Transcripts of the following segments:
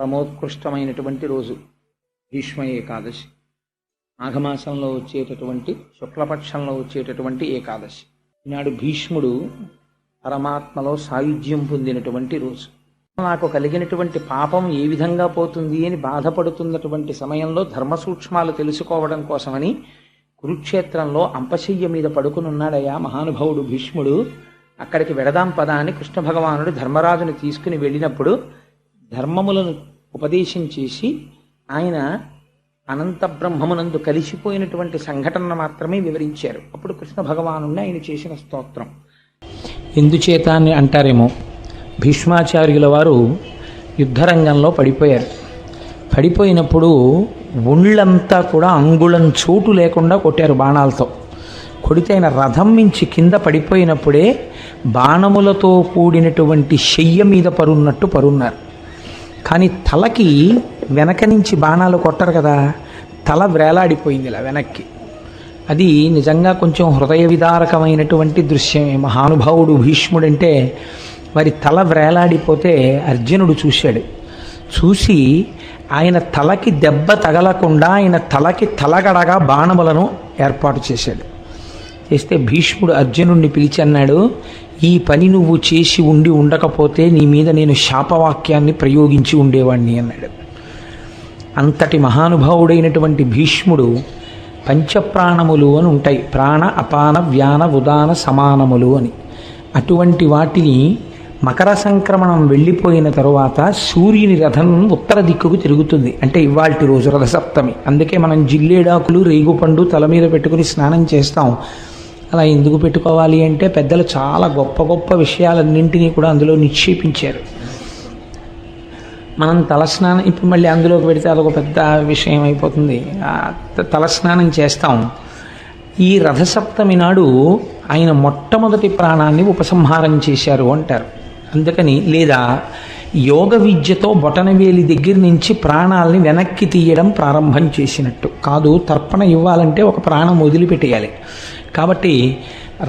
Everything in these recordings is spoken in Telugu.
పరమోత్కృష్టమైనటువంటి రోజు భీష్మ ఏకాదశి. మాఘమాసంలో వచ్చేటటువంటి శుక్లపక్షంలో వచ్చేటటువంటి ఏకాదశి. ఈనాడు భీష్ముడు పరమాత్మలో సాయుధ్యం పొందినటువంటి రోజు. నాకు కలిగినటువంటి పాపం ఏ విధంగా పోతుంది అని బాధపడుతున్నటువంటి సమయంలో ధర్మ సూక్ష్మాలు తెలుసుకోవడం కోసమని కురుక్షేత్రంలో అంపశయ్య మీద పడుకునున్నాడయ్యా మహానుభావుడు భీష్ముడు. అక్కడికి వెడదాం పదా అని కృష్ణ భగవానుడు ధర్మరాజుని తీసుకుని వెళ్ళినప్పుడు ధర్మములను ఉపదేశం చేసి ఆయన అనంత బ్రహ్మమునందు కలిసిపోయినటువంటి సంఘటన మాత్రమే వివరించారు. అప్పుడు కృష్ణ భగవాను ఆయన చేసిన స్తోత్రం ఎందుచేత అని అంటారేమో, భీష్మాచార్యుల వారు యుద్ధరంగంలో పడిపోయారు. పడిపోయినప్పుడు ఒళ్ళంతా కూడా అంగుళం చోటు లేకుండా కొట్టారు బాణాలతో. కొడితే ఆయన రథం మించి కింద పడిపోయినప్పుడే బాణములతో కూడినటువంటి శయ్య మీద పరున్నట్టు పరున్నారు. కానీ తలకి వెనక నుంచి బాణాలు కొట్టరు కదా, తల వేలాడిపోయింది ఇలా వెనక్కి. అది నిజంగా కొంచెం హృదయ విదారకమైనటువంటి దృశ్యమే. మహానుభావుడు భీష్ముడంటే వారి తల వేలాడిపోతే అర్జునుడు చూశాడు. చూసి ఆయన తలకి దెబ్బ తగలకుండా ఆయన తలకి తలగడగా బాణములను ఏర్పాటు చేశాడు. చేస్తే భీష్ముడు అర్జునుడిని పిలిచి అన్నాడు, ఈ పని నువ్వు చేసి ఉండి ఉండకపోతే నీ మీద నేను శాపవాక్యాన్ని ప్రయోగించి ఉండేవాణ్ణి అన్నాడు. అంతటి మహానుభావుడైనటువంటి భీష్ముడు పంచప్రాణములు అని ఉంటాయి, ప్రాణ అపాన వ్యాన ఉదాన సమానములు అని. అటువంటి వాటిని మకర సంక్రమణం వెళ్ళిపోయిన తరువాత సూర్యుని రథం ఉత్తర దిక్కుకు తిరుగుతుంది. అంటే ఇవాల్టి రోజు రథసప్తమి. అందుకే మనం జిల్లేడాకులు రేగుపండు తల మీద పెట్టుకుని స్నానం చేస్తాం. అలా ఎందుకు పెట్టుకోవాలి అంటే పెద్దలు చాలా గొప్ప గొప్ప విషయాలన్నింటినీ కూడా అందులో నిక్షేపించారు. మనం తలస్నానం ఇప్పుడు మళ్ళీ అందులోకి పెడితే అదొక పెద్ద విషయం అయిపోతుంది. తలస్నానం చేస్తాం. ఈ రథసప్తమి నాడు ఆయన మొట్టమొదటి ప్రాణాన్ని ఉపసంహారం చేశారు అంటారు. అందుకని లేదా యోగ విద్యతో బొటనవేలి దగ్గర నుంచి ప్రాణాలని వెనక్కి తీయడం ప్రారంభం చేసినట్టు కాదు. తర్పణ ఇవ్వాలంటే ఒక ప్రాణం వదిలిపెట్టేయాలి. కాబట్టి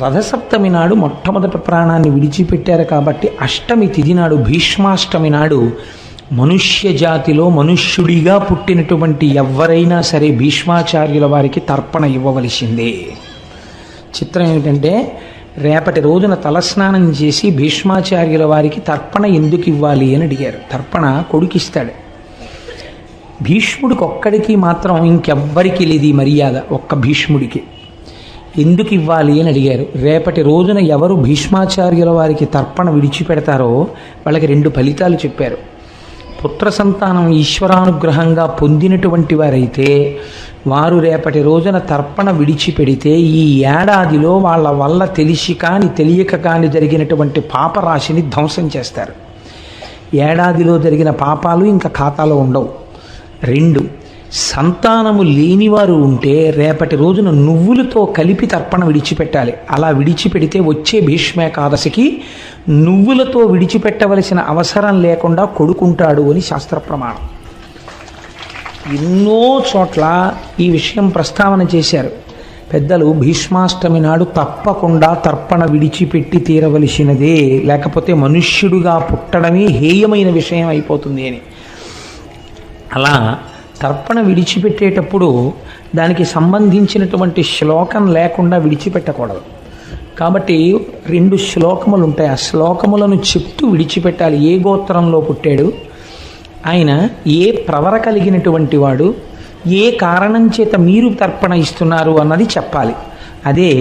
రథసప్తమి నాడు మొట్టమొదటి ప్రాణాన్ని విడిచిపెట్టారు. కాబట్టి అష్టమి తిథి నాడు, భీష్మాష్టమి నాడు మనుష్య జాతిలో మనుష్యుడిగా పుట్టినటువంటి ఎవరైనా సరే భీష్మాచార్యుల వారికి తర్పణ ఇవ్వవలసిందే. చిత్రం ఏమిటంటే రేపటి రోజున తలస్నానం చేసి భీష్మాచార్యుల వారికి తర్పణ ఎందుకు ఇవ్వాలి అని అడిగారు. తర్పణ కొడుకిస్తాడు. భీష్ముడికి ఒక్కడికి మాత్రం ఇంకెవ్వరికి లేదు ఈ మర్యాద, ఒక్క భీష్ముడికి. ఎందుకు ఇవ్వాలి అని అడిగారు. రేపటి రోజున ఎవరు భీష్మాచార్యుల వారికి తర్పణ విడిచిపెడతారో వాళ్ళకి 2 ఫలితాలు చెప్పారు. పుత్ర సంతానం ఈశ్వరానుగ్రహంగా పొందినటువంటి వారైతే వారు రేపటి రోజున తర్పణ విడిచిపెడితే ఈ ఏడాదిలో వాళ్ళ వల్ల తెలిసి కానీ తెలియక కానీ జరిగినటువంటి పాపరాశిని ధ్వంసం చేస్తారు. ఏడాదిలో జరిగిన పాపాలు ఇంకా ఖాతాలో ఉండవు. 2, సంతానము లేనివారు ఉంటే రేపటి రోజున నువ్వులతో కలిపి తర్పణ విడిచిపెట్టాలి. అలా విడిచిపెడితే వచ్చే భీష్మేకాదశికి నువ్వులతో విడిచిపెట్టవలసిన అవసరం లేకుండా కొడుకుంటాడు అని శాస్త్ర ప్రమాణం. ఎన్నో చోట్ల ఈ విషయం ప్రస్తావన చేశారు పెద్దలు. భీష్మాష్టమి నాడు తప్పకుండా తర్పణ విడిచిపెట్టి తీరవలసినదే, లేకపోతే మనుష్యుడుగా పుట్టడమే హేయమైన విషయం అయిపోతుంది అని. అలా తర్పణ విడిచిపెట్టేటప్పుడు దానికి సంబంధించినటువంటి శ్లోకం లేకుండా విడిచిపెట్టకూడదు. కాబట్టి 2 శ్లోకములు ఉంటాయి. ఆ శ్లోకములను చెప్తూ విడిచిపెట్టాలి. ఏ గోత్రంలో పుట్టాడు ఆయన, ఏ ప్రవర కలిగినటువంటి వాడు, ఏ కారణం చేత మీరు తర్పణ ఇస్తున్నారు అన్నది చెప్పాలి. అదే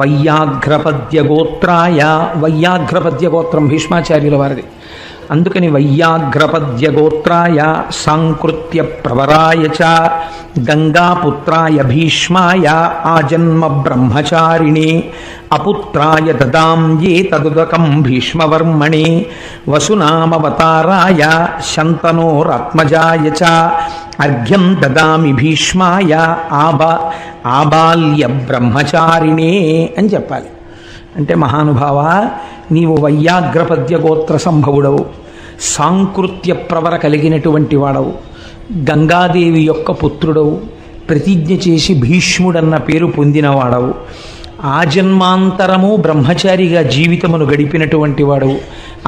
వైయాఘ్రపద్య గోత్రాయ. వైయాఘ్రపద్య గోత్రం భీష్మాచార్యుల వారిది. అందుకని వైయాఘ్రపద్య గోత్రాయ సాంకృత్య ప్రవరాయ చ గంగాపుత్రాయ భీష్మాయ ఆజన్మ బ్రహ్మచారిణే అపుత్రాయ దదాం ఏ తదుదకం భీష్మవర్మణే వసునామవతారాయ శంతనోరాత్మజాయ చ అర్ఘ్యం దదామి భీష్మాయ ఆబాల్య బ్రహ్మచారిణే అని చెప్పాలి. అంటే మహానుభావ, నీవు వైయాఘ్రపద్య గోత్ర సంభవుడవు, సాంకృత్య ప్రవర కలిగినటువంటి వాడవు, గంగాదేవి యొక్క పుత్రుడవు, ప్రతిజ్ఞ చేసి భీష్ముడన్న పేరు పొందినవాడవు, ఆజన్మాంతరము బ్రహ్మచారిగా జీవితమును గడిపినటువంటి వాడవు,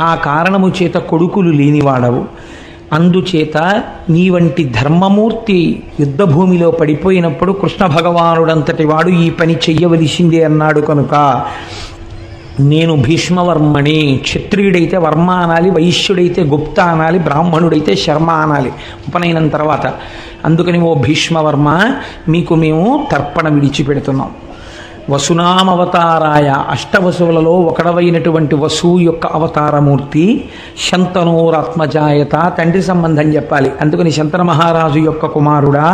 ఆ కారణము చేత కొడుకులు లేనివాడవు, అందుచేత నీ వంటి ధర్మమూర్తి యుద్ధభూమిలో పడిపోయినప్పుడు కృష్ణ భగవానుడంతటి వాడు ఈ పని చెయ్యవలసిందే అన్నాడు కనుక నేను భీష్మవర్మని. క్షత్రియుడైతే వర్మ అనాలి, వైశ్యుడైతే గుప్త అనాలి, బ్రాహ్మణుడైతే శర్మ అనాలి ఉపనయనం తర్వాత. అందుకని ఓ భీష్మవర్మ, మీకు మేము తర్పణ విడిచిపెడుతున్నాం. వసునామవతారాయ, అష్టవసువులలో ఒకడవైనటువంటి వసువు యొక్క అవతారమూర్తి. శంతనోరాత్మజాయత, తండ్రి సంబంధం చెప్పాలి. అందుకని శంతన మహారాజు యొక్క కుమారుడా,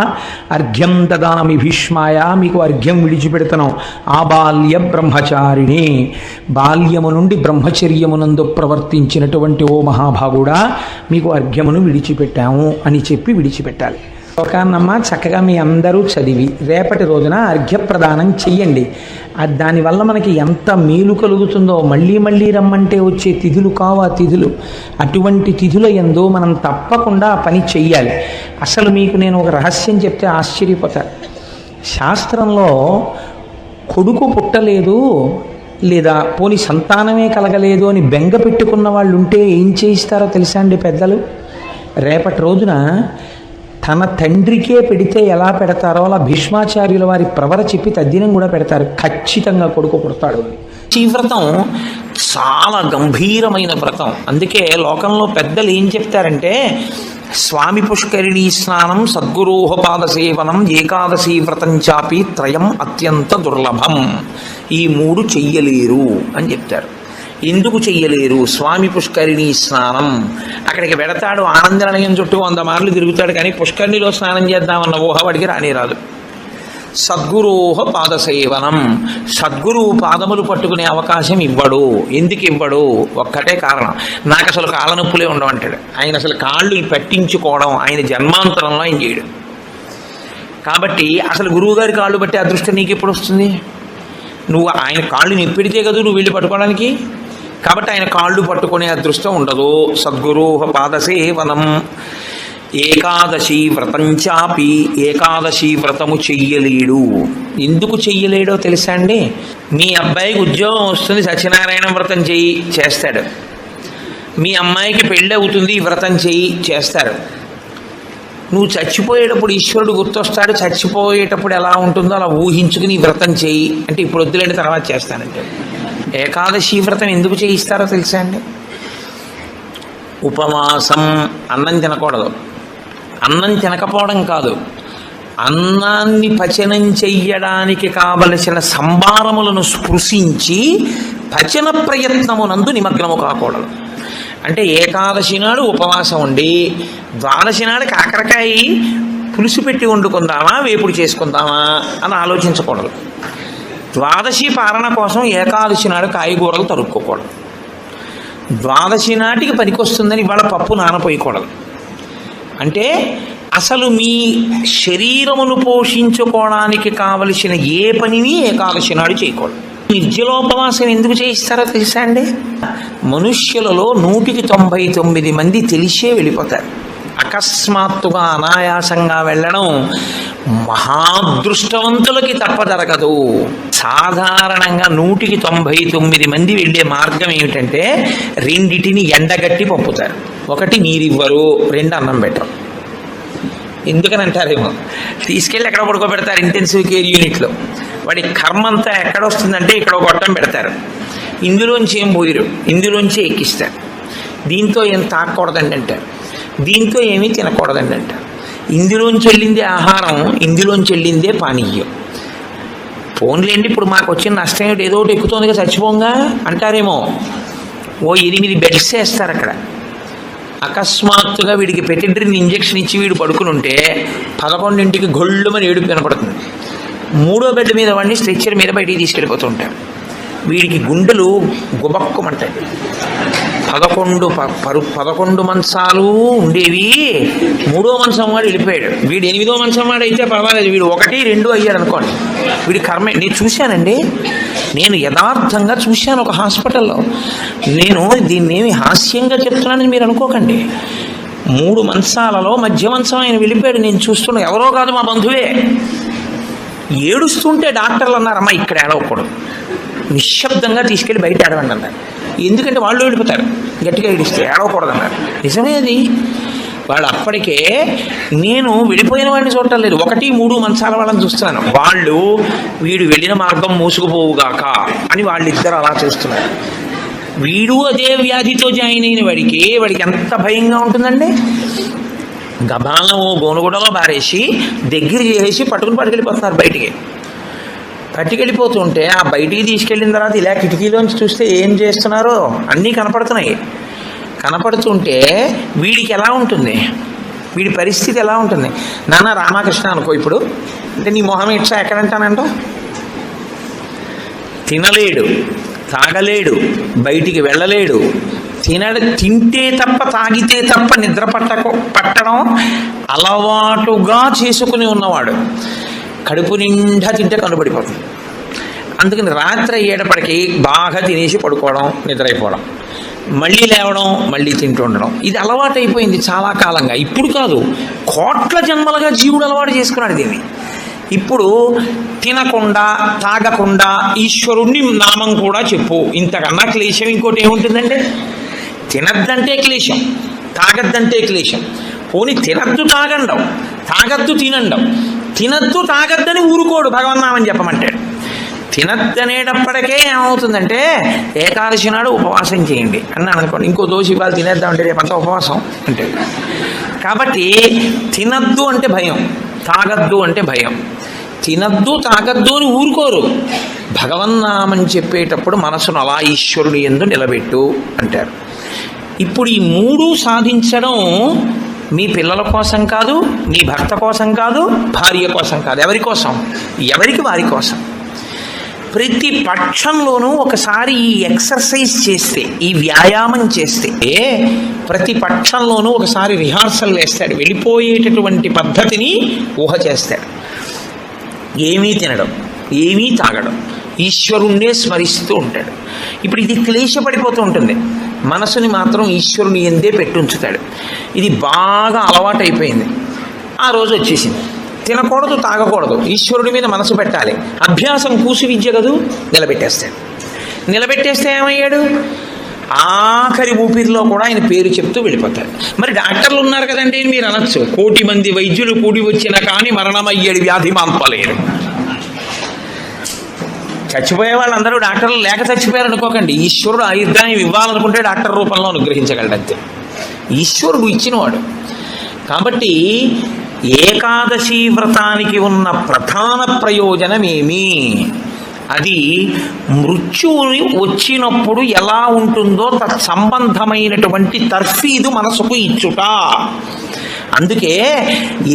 అర్ఘ్యం దదామి భీష్మాయ, మీకు అర్ఘ్యం విడిచిపెడుతున్నాం. ఆబాల్య బ్రహ్మచారిణి, బాల్యము నుండి బ్రహ్మచర్యమునందు ప్రవర్తించినటువంటి ఓ మహాభాగుడా, మీకు అర్ఘ్యమును విడిచిపెట్టాము అని చెప్పి విడిచిపెట్టాలి. శ్లోకాన్నమ్మ చక్కగా మీ అందరూ చదివి రేపటి రోజున అర్ఘ్యప్రదానం చెయ్యండి. దానివల్ల మనకి ఎంత మేలు కలుగుతుందో. మళ్ళీ మళ్ళీ రమ్మంటే వచ్చే తిథులు కావు ఆ తిథులు. అటువంటి తిథుల యందు మనం తప్పకుండా ఆ పని చెయ్యాలి. అసలు మీకు నేను ఒక రహస్యం చెప్తే ఆశ్చర్యపోతారు. శాస్త్రంలో కొడుకు పుట్టలేదు లేదా పోని సంతానమే కలగలేదు అని బెంగ పెట్టుకున్న వాళ్ళు ఉంటే ఏం చేయిస్తారో తెలుసా అండి పెద్దలు? రేపటి రోజున తన తండ్రికే పెడితే ఎలా పెడతారో అలా భీష్మాచార్యుల వారి ప్రవర చెప్పి తద్దినం కూడా పెడతారు. ఖచ్చితంగా కొడుకు పుడతాడు. ఈ వ్రతం చాలా గంభీరమైన వ్రతం. అందుకే లోకంలో పెద్దలు ఏం చెప్తారంటే, స్వామి పుష్కరిణీ స్నానం, సద్గురోహపాద సేవనం, ఏకాదశి వ్రతం చాపి త్రయం అత్యంత దుర్లభం. ఈ మూడు చెయ్యలేరు అని చెప్తారు. ఎందుకు చెయ్యలేరు? స్వామి పుష్కరిణీ స్నానం అక్కడికి వెడతాడు, ఆనంద నిలయం చుట్టూ 100 మార్లు తిరుగుతాడు, కానీ పుష్కరిణిలో స్నానం చేద్దామన్న ఊహ వాడికి రానిరాదు. సద్గురోహ పాదసేవనం, సద్గురువు పాదములు పట్టుకునే అవకాశం ఇవ్వడు. ఎందుకు ఇవ్వడు? ఒక్కటే కారణం, నాకు అసలు కాళ్ళ నొప్పులే ఉండవంటాడు. ఆయన అసలు కాళ్ళు పట్టించుకోవడం ఆయన జన్మాంతరంలో ఆయన చేయడు. కాబట్టి అసలు గురువుగారి కాళ్ళు పట్టే అదృష్టం నీకు ఎప్పుడు వస్తుంది? నువ్వు ఆయన కాళ్ళు నెప్పిడితే కదా నువ్వు వెళ్ళి పట్టుకోవడానికి. కాబట్టి ఆయన కాళ్ళు పట్టుకునే అదృష్టం ఉండదు. సద్గురోహ పాదసేవనం. ఏకాదశి వ్రతం చాపి, ఏకాదశి వ్రతము చెయ్యలేడు. ఎందుకు చెయ్యలేడో తెలుసా అండి? మీ అబ్బాయికి ఉద్యోగం వస్తుంది, సత్యనారాయణ వ్రతం చెయ్యి, చేస్తాడు. మీ అమ్మాయికి పెళ్ళి అవుతుంది, వ్రతం చెయ్యి, చేస్తారు. నువ్వు చచ్చిపోయేటప్పుడు ఈశ్వరుడు గుర్తొస్తాడు. చచ్చిపోయేటప్పుడు ఎలా ఉంటుందో అలా ఊహించుకుని వ్రతం చేయి అంటే, ఇప్పుడు వద్దులేండి తర్వాత చేస్తానంటే. ఏకాదశి వ్రతం ఎందుకు చేయిస్తారో తెలుసా అండి? ఉపవాసం. అన్నం తినకూడదు. అన్నం తినకపోవడం కాదు, అన్నాన్ని పచనం చెయ్యడానికి కావలసిన సంభారములను స్పృశించి పచన ప్రయత్నమునందు నిమగ్నము కాకూడదు. అంటే ఏకాదశి నాడు ఉపవాసం ఉండి ద్వాదశి నాడు కాకరకాయ పులుసు పెట్టి వండుకుందామా, వేపుడు చేసుకుందామా అని ఆలోచించకూడదు. ద్వాదశి పాలన కోసం ఏకాదశి నాడు కాయగూరలు తరుక్కోకూడదు. ద్వాదశి నాటికి పనికొస్తుందని ఇవాళ పప్పు నానపోయకూడదు. అంటే అసలు మీ శరీరమును పోషించుకోవడానికి కావలసిన ఏ పనిని ఏకాదశి నాడు చేయకూడదు. నిర్జలోపవాసం ఎందుకు చేయిస్తారో తెలుసా అండి? మనుష్యులలో 199 మంది తెలిసే వెళ్ళిపోతారు. అకస్మాత్తుగా అనాయాసంగా వెళ్ళడం మహాదృష్టవంతులకి తప్ప జరగదు. సాధారణంగా 199 మంది వెళ్ళే మార్గం ఏమిటంటే, రెండిటిని ఎండగట్టి పంపుతారు. ఒకటి నీరివ్వరు, 2 అన్నం పెట్టరు. ఎందుకని అంటారేమో, తీసుకెళ్ళి ఎక్కడ పడుకోబెడతారు ఇంటెన్సివ్ కేర్ యూనిట్లో. వాడి కర్మ అంతా ఎక్కడొస్తుందంటే ఇక్కడ ఒక గొట్టం పెడతారు, ఇందులోంచి ఏం పోయిరు, ఇందులోంచి ఎక్కిస్తారు. దీంతో ఏం తాకూడదండి అంటారు, దీంతో ఏమీ తినకూడదండి అంటారు. ఇందులోంచి వెళ్ళిందే ఆహారం, ఇందులోంచి వెళ్ళిందే పానీయం. ఫోన్లేండి ఇప్పుడు మాకు వచ్చిన నష్టం ఏమిటి, ఏదో ఒకటి ఎక్కుతోందిగా చచ్చిపోంగా అంటారేమో. ఓ 8 బెడ్స్ వేస్తారు అక్కడ. అకస్మాత్తుగా వీడికి పెటిడ్రిన్ ఇంజెక్షన్ ఇచ్చి వీడు పడుకుని ఉంటే 11ంటికి గొళ్ళుమని ఏడుపు వినపడుతుంది. 3వ బెడ్ మీద వాడిని స్ట్రెచ్చర్ మీద బయటికి తీసుకెళ్ళిపోతూ ఉంటాడు. వీడికి గుండెలు గుబక్కుమంటాయి. 11 మంచాలు ఉండేవి, 3వ మంచం వాడు వెళ్ళిపోయాడు. వీడు 8వ మంచం వాడు అయితే పర్వాలేదు, వీడు 1, 2 అయ్యాడు అనుకోండి. వీడి కర్మే. నేను చూశానండి, నేను యథార్థంగా చూశాను ఒక హాస్పిటల్లో. నేను దీన్ని ఏమి హాస్యంగా చెప్తున్నానని మీరు అనుకోకండి. 3 మంచాలలో మధ్య మంచం ఆయన వెళ్ళిపోయాడు. నేను చూస్తున్నా, ఎవరో కాదు మా బంధువే. ఏడుస్తుంటే డాక్టర్లు అన్నారమ్మా ఇక్కడ ఏడవకూడదు, నిశ్శబ్దంగా తీసుకెళ్ళి బయట ఏడవండి అన్నారు. ఎందుకంటే వాళ్ళు ఏడిపోతారు, గట్టిగా ఏడిస్తే ఏడవకూడదు అన్నారు. నిజమే అది. వాడు అప్పటికే నేను వెళ్ళిపోయిన వాడిని చూడటం లేదు, 1, 3 మంచాల వాళ్ళని చూస్తున్నాను. వాళ్ళు వీడు వెళ్ళిన మార్గం మూసుకుపోవుగాక అని వాళ్ళిద్దరు అలా చూస్తున్నారు. వీడు అదే వ్యాధితో జాయిన్ అయిన వాడికి ఎంత భయంగా ఉంటుందండి. గబాలను గోనుగుడలో బారేసి దగ్గర చేసి పట్టుకెళ్ళిపోతున్నారు బయటికి. పట్టుకెళ్ళిపోతుంటే ఆ బయటికి తీసుకెళ్ళిన తర్వాత ఇలా కిటికీలోంచి చూస్తే ఏం చేస్తున్నారో అన్నీ కనపడుతున్నాయి. కనపడుతుంటే వీడికి ఎలా ఉంటుంది, వీడి పరిస్థితి ఎలా ఉంటుంది? నాన్న రామకృష్ణ అనుకో ఇప్పుడు, అంటే నీ మొహం ఇట్లా ఎక్కడంటానంట, తినలేడు, తాగలేడు, బయటికి వెళ్ళలేడు, తింటే తప్ప తాగితే తప్ప నిద్ర పట్టడం అలవాటుగా చేసుకుని ఉన్నవాడు కడుపు నిండా తింటే కనుబడిపోతుంది. అందుకని రాత్రి అయ్యేటప్పటికి బాగా తినేసి పడుకోవడం, నిద్రైపోవడం, మళ్ళీ లేవడం, మళ్ళీ తింటూ ఉండడం, ఇది అలవాటు అయిపోయింది చాలా కాలంగా. ఇప్పుడు కాదు, కోట్ల జన్మలుగా జీవుడు అలవాటు చేసుకున్నాడు దీన్ని. ఇప్పుడు తినకుండా తాగకుండా ఈశ్వరుణ్ణి నామం కూడా చెప్పు, ఇంతకన్నా క్లేశం ఇంకోటి ఏముంటుందంటే? తినద్దంటే క్లేశం, తాగద్దంటే క్లేశం. పోనీ తినద్దు తాగండం, తాగద్దు తినండం. తినద్దు తాగద్దని ఊరుకోడు భగవన్నామని చెప్పమంటాడు. తినద్దనేటప్పటికే ఏమవుతుందంటే ఏకాదశి నాడు ఉపవాసం చేయండి అన్నాను అనుకోండి, ఇంకో దోషి ఇవాళ తినేద్దామంటే రేపంతా ఉపవాసం అంటే. కాబట్టి తినద్దు అంటే భయం, తాగద్దు అంటే భయం. తినద్దు తాగద్దు అని ఊరుకోరు. భగవన్నామని చెప్పేటప్పుడు మనసును అలా ఈశ్వరుడు యందు నిలబెట్టు అంటారు. ఇప్పుడు ఈ 3 సాధించడం మీ పిల్లల కోసం కాదు, మీ భర్త కోసం కాదు, భార్య కోసం కాదు, ఎవరి కోసం? ఎవరికి వారి కోసం. ప్రతి పక్షంలోనూ ఒకసారి ఈ ఎక్సర్సైజ్ చేస్తే, ఈ వ్యాయామం చేస్తే, ప్రతి పక్షంలోనూ ఒకసారి రిహార్సల్ వేస్తాడు, వెళ్ళిపోయేటటువంటి పద్ధతిని ఊహ చేస్తాడు. ఏమీ తినడం, ఏమీ తాగడం, ఈశ్వరుణ్ణే స్మరిస్తూ ఉంటాడు. ఇప్పుడు ఇది క్లేశపడిపోతూ ఉంటుంది, మనసుని మాత్రం ఈశ్వరుని ఎందే పెట్టుంచుతాడు. ఇది బాగా అలవాటైపోయింది. ఆ రోజు వచ్చేసింది, తినకూడదు తాగకూడదు, ఈశ్వరుడి మీద మనసు పెట్టాలి. అభ్యాసం కూసు విద్య కదూ, నిలబెట్టేస్తాడు. నిలబెట్టేస్తే ఏమయ్యాడు? ఆఖరి ఊపిరిలో కూడా ఆయన పేరు చెప్తూ వెళ్ళిపోతాడు. మరి డాక్టర్లు ఉన్నారు కదండి మీరు అనొచ్చు, 1,000,000 మంది వైద్యులు కూడి వచ్చినా కానీ మరణమయ్యేడు వ్యాధి మాంపలేరు. చచ్చిపోయే వాళ్ళందరూ డాక్టర్లు లేక చచ్చిపోయారు అనుకోకండి. ఈశ్వరుడు ఆయుర్దాయం ఇవ్వాలనుకుంటే డాక్టర్ రూపంలో అనుగ్రహించగలడంతే, ఈశ్వరుడు ఇచ్చినవాడు. కాబట్టి ఏకాదశి వ్రతానికి ఉన్న ప్రధాన ప్రయోజనమేమి? అది మృత్యువుని వచ్చినప్పుడు ఎలా ఉంటుందో తత్సంబంధమైనటువంటి తర్ఫీదు మనసుకు ఇచ్చుట. అందుకే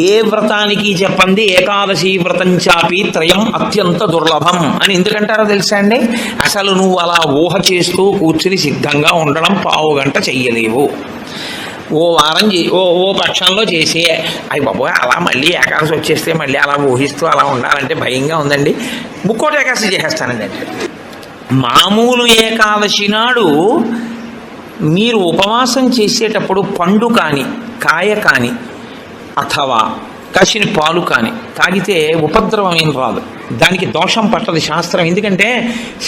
ఏ వ్రతానికి చెప్పండి ఏకాదశి వ్రతం చాపి త్రయం అత్యంత దుర్లభం అని ఎందుకంటారో తెలుసా అండి? అసలు నువ్వు అలా ఊహ చేస్తూ కూర్చుని సిద్ధంగా ఉండడం 1/2 గంట చెయ్యలేవు. ఓ వారం ఓ పక్షంలో చేసి అయ్యి బాబోయ్ అలా మళ్ళీ ఏకాదశి వచ్చేస్తే మళ్ళీ అలా ఊహిస్తూ అలా ఉండాలంటే భయంగా ఉందండి, ముక్కోటి ఏకాదశి చేసేస్తానండి అంటే. మామూలు ఏకాదశి నాడు మీరు ఉపవాసం చేసేటప్పుడు పండు కానీ కాయ కానీ అథవా కాసిన పాలు కానీ తాగితే ఉపద్రవం ఏం రాదు, దానికి దోషం పట్టదు శాస్త్రం. ఎందుకంటే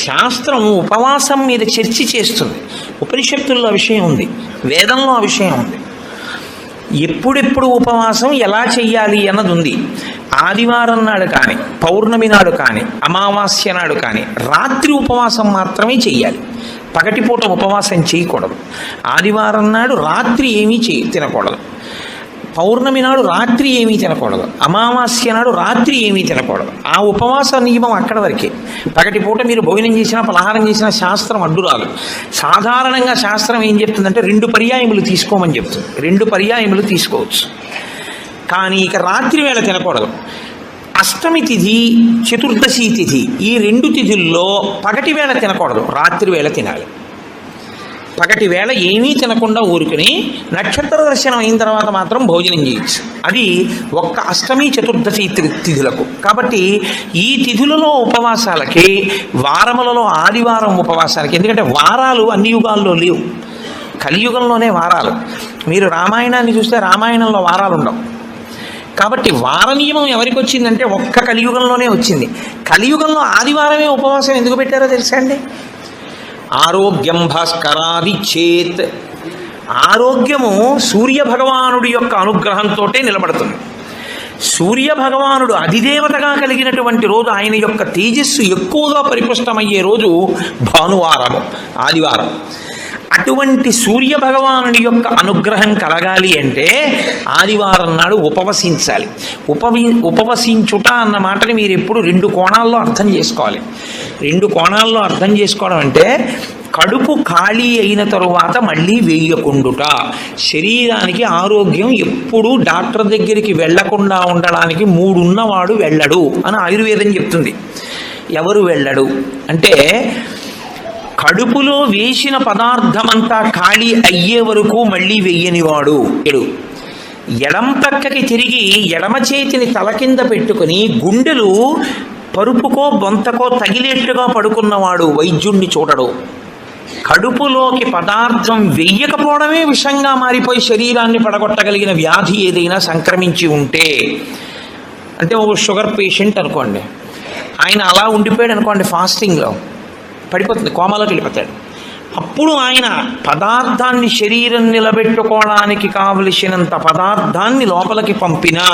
శాస్త్రం ఉపవాసం మీద చర్చ చేస్తుంది. ఉపనిషత్తుల్లో ఆ విషయం ఉంది, వేదంలో ఆ విషయం ఉంది. ఎప్పుడెప్పుడు ఉపవాసం ఎలా చెయ్యాలి అన్నది ఉంది. ఆదివారం నాడు కానీ, పౌర్ణమి నాడు కానీ, అమావాస్య నాడు కానీ రాత్రి ఉపవాసం మాత్రమే చెయ్యాలి, పగటిపూట ఉపవాసం చేయకూడదు. ఆదివారం నాడు రాత్రి ఏమీ తినకూడదు, పౌర్ణమి నాడు రాత్రి ఏమీ తినకూడదు, అమావాస్య నాడు రాత్రి ఏమీ తినకూడదు. ఆ ఉపవాస నియమం అక్కడ వరకే. పగటిపూట మీరు భోజనం చేసినా పలహారం చేసినా శాస్త్రం అడ్డు రాదు. సాధారణంగా శాస్త్రం ఏం చెప్తుందంటే 2 పర్యాయములు తీసుకోమని చెప్తుంది. 2 పర్యాయములు తీసుకోవచ్చు, కానీ ఇక రాత్రి వేళ తినకూడదు. అష్టమి తిథి, చతుర్దశి తిథి, ఈ 2 తిథుల్లో పగటి వేళ తినకూడదు, రాత్రి వేళ తినాలి. పగటి వేళ ఏమీ తినకుండా ఊరుకుని నక్షత్ర దర్శనం అయిన తర్వాత మాత్రం భోజనం చేయొచ్చు. అది ఒక్క అష్టమి చతుర్దశి తిథులకు. కాబట్టి ఈ తిథులలో ఉపవాసాలకి, వారములలో ఆదివారం ఉపవాసాలకి, ఎందుకంటే వారాలు అన్ని యుగాల్లో లేవు, కలియుగంలోనే వారాలు. మీరు రామాయణాన్ని చూస్తే రామాయణంలో వారాలు ఉండవు. కాబట్టి వార నియమం ఎవరికి వచ్చిందంటే ఒక్క కలియుగంలోనే వచ్చింది. కలియుగంలో ఆదివారమే ఉపవాసం ఎందుకు పెట్టారో తెలుసా అండి? ఆరోగ్యం భాస్కరాది చేత్ ఆరోగ్యము సూర్య భగవానుడి యొక్క అనుగ్రహంతో నిలబడుతుంది. సూర్య భగవానుడు అధిదేవతగా కలిగినటువంటి రోజు, ఆయన యొక్క తేజస్సు ఎక్కువగా పరిపుష్టమయ్యే రోజు భానువారము, ఆదివారం. అటువంటి సూర్య భగవానుడి యొక్క అనుగ్రహం కలగాలి అంటే ఆదివారం నాడు ఉపవసించాలి. ఉపవసించుట అన్న మాటని మీరు ఎప్పుడు రెండు కోణాల్లో అర్థం చేసుకోవాలి. రెండు కోణాల్లో అర్థం చేసుకోవడం అంటే కడుపు ఖాళీ అయిన తరువాత మళ్ళీ వేయకుండుట. శరీరానికి ఆరోగ్యం ఎప్పుడూ డాక్టర్ దగ్గరికి వెళ్లకుండా ఉండడానికి 3 ఉన్నవాడు వెళ్ళడు అని ఆయుర్వేదం చెప్తుంది. ఎవరు వెళ్ళడు అంటే కడుపులో వేసిన పదార్థమంతా ఖాళీ అయ్యే వరకు మళ్ళీ వెయ్యనివాడు. ఎడం పక్కకి తిరిగి ఎడమ చేతిని తల కింద పెట్టుకుని గుండెలు పరుపుకో బొంతకో తగిలేట్టుగా పడుకున్నవాడు వైద్యుణ్ణి చూడడు. కడుపులోకి పదార్థం వెయ్యకపోవడమే విషంగా మారిపోయి శరీరాన్ని పడగొట్టగలిగిన వ్యాధి ఏదైనా సంక్రమించి ఉంటే, అంటే ఒక షుగర్ పేషెంట్ అనుకోండి, ఆయన అలా ఉండిపోయాడు అనుకోండి, ఫాస్టింగ్లో పడిపోతుంది, కోమాలోకి వెళ్ళిపోతాడు. అప్పుడు ఆయన పదార్థాన్ని శరీరం నిలబెట్టుకోవడానికి కావలసినంత పదార్థాన్ని లోపలికి పంపినా